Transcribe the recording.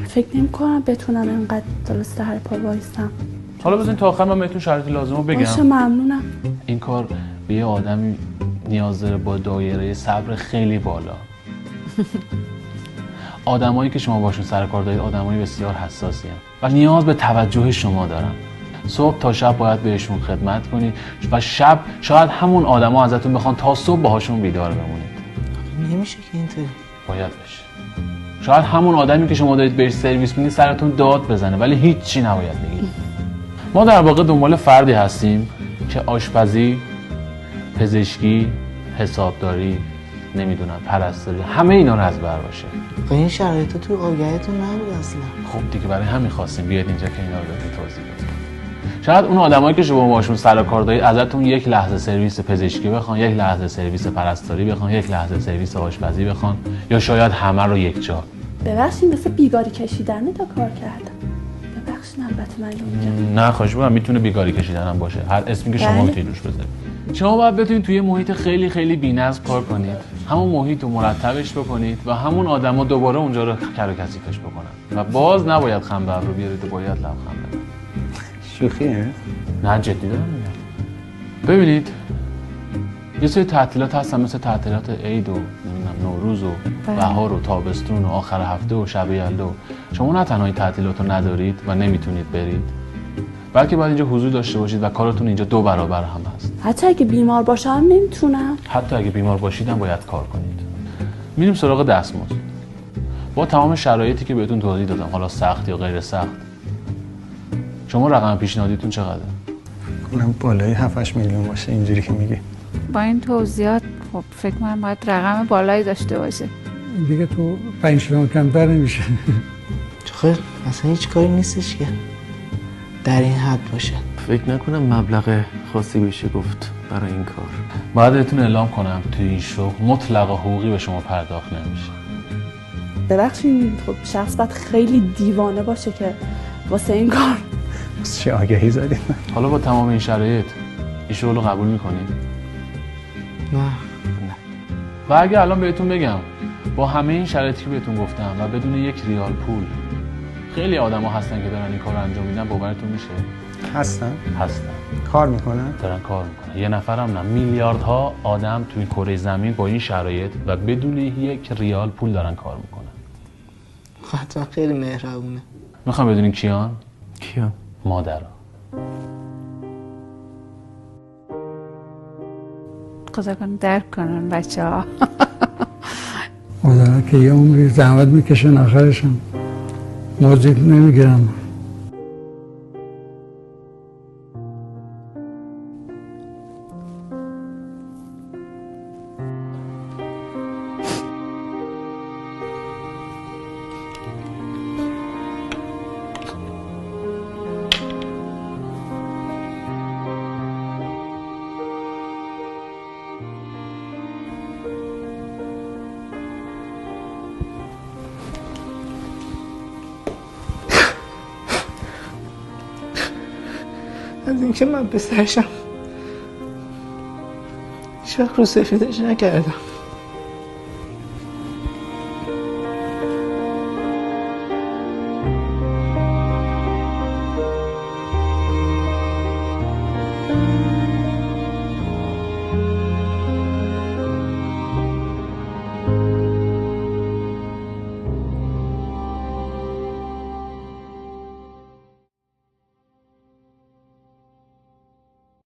فکر نمی‌کنم بتونم اینقدر درست هر پا وایسم. حالا بزنین تا آخر من بهتون شرایط لازمو بگم. باشه ممنونم. این کار به یه آدمی نیاز داره با دایره صبر خیلی بالا. آدمایی که شما باشون سر کار دارید آدمای بسیار حساسی هستند و نیاز به توجه شما دارن. صبح تا شب باید بهشون خدمت کنید و شب شاید همون آدما ازتون بخوان تا صبح باهاشون بیدار بمونید. نمیشه که اینطوری. باید بشه. شاید همون آدمی که شما دارید بهش سرویس میدین سرتون داد بزنه ولی هیچی نباید بگید. ما در واقع دنبال فردی هستیم که آشپزی، پزشکی، حسابداری، نمیدونم پرستاری، همه اینا رو از بر باشه. این شرایط تو آگهیتون نبود اصلا. خب دیگه برای همین خواستیم بیاد اینجا که اینا رو بهتون توضیح بدیم. شاید اون آدمایی که شما باشون سر کار دارید ازتون یک لحظه سرویس پزشکی بخوان، یک لحظه سرویس پرستاری بخوان، یک لحظه سرویس آشپزی بخوان یا شاید همه رو یک جا. ببخشید مثل بیگاری کشیدن تا کار کردم. ببخشید البته من اینجا. نه خواهش می‌کنم میتونه بیگاری کشیدن هم باشه. هر اسمی که شما میتونید روش بذارید. شما باید بتونید توی محیط خیلی خیلی بی‌نظم کار کنید. همون محیط رو مرتبش بکنید و همون آدما دوباره اونجا رو کر و کثیفش بکنن. و باز نباید خنبر رو بیارید و باید لبخند بزنید. شوخیه؟ نه جدی دارم میگم. ببینید یه سری تعطیلات هستن مثل تعطیلات عید و نمیدونم نوروز و بهار و تابستون و آخر هفته و شب یلدا. شما نه تنها این تعطیلات رو ندارید و نمیتونید برید بلکه باید اینجا حضور داشته باشید و کارتون اینجا 2 برابر هم هست. حتی اگه بیمار باشم نمیتونم. حتی اگه بیمار باشید هم باید کار کنید. میریم سراغ دستمزد. با تمام شرایطی که بهتون توضیح دادم، حالا سخت یا غیر سخت، شما رقم پیشنهادیتون چقدره؟ اونم بالای 7-8 میلیون باشه اینجوری که میگی. با این توضیحات خب فکر کنم باید رقم بالایی داشته باشه. دیگه تو 5 میلیون کمتر نمیشه. خب اصلا هیچ کاری نیستش که در این حد باشه. فکر نکنم مبلغ خاصی بشه گفت برای این کار. باید بهتون اعلام کنم توی این شغل مطلق حقوقی به شما پرداخت نمیشه. ببخشید خب شخص باید خیلی دیوانه باشه که واسه این کار. چه آگهی زدید؟ حالا با تمام این شرایط این شغل رو قبول میکنید؟ نه. و اگه الان بهتون بگم با همه این شرایطی که بهتون گفتم و بدون 1 ریال پول خیلی آدما هستن که دارن این کار رو انجام میدن، باورتون میشه؟ هستن؟ کار میکنن؟ دارن کار میکنن. یه نفرم نه، میلیاردها آدم توی کره زمین با این شرایط و بدون 1 ریال پول دارن کار میکنن. حتما خیلی مهربونه. میخوام بدونین کیان؟ کیان؟ مادرها. خدا کنه درک کنن بچه‌ها. مادرها که یه عمری زحمت میکشن آخرشم موضوع نمیگیرم. از اینکه من پسرشم هیچ وقت رو سفیدش نکردم.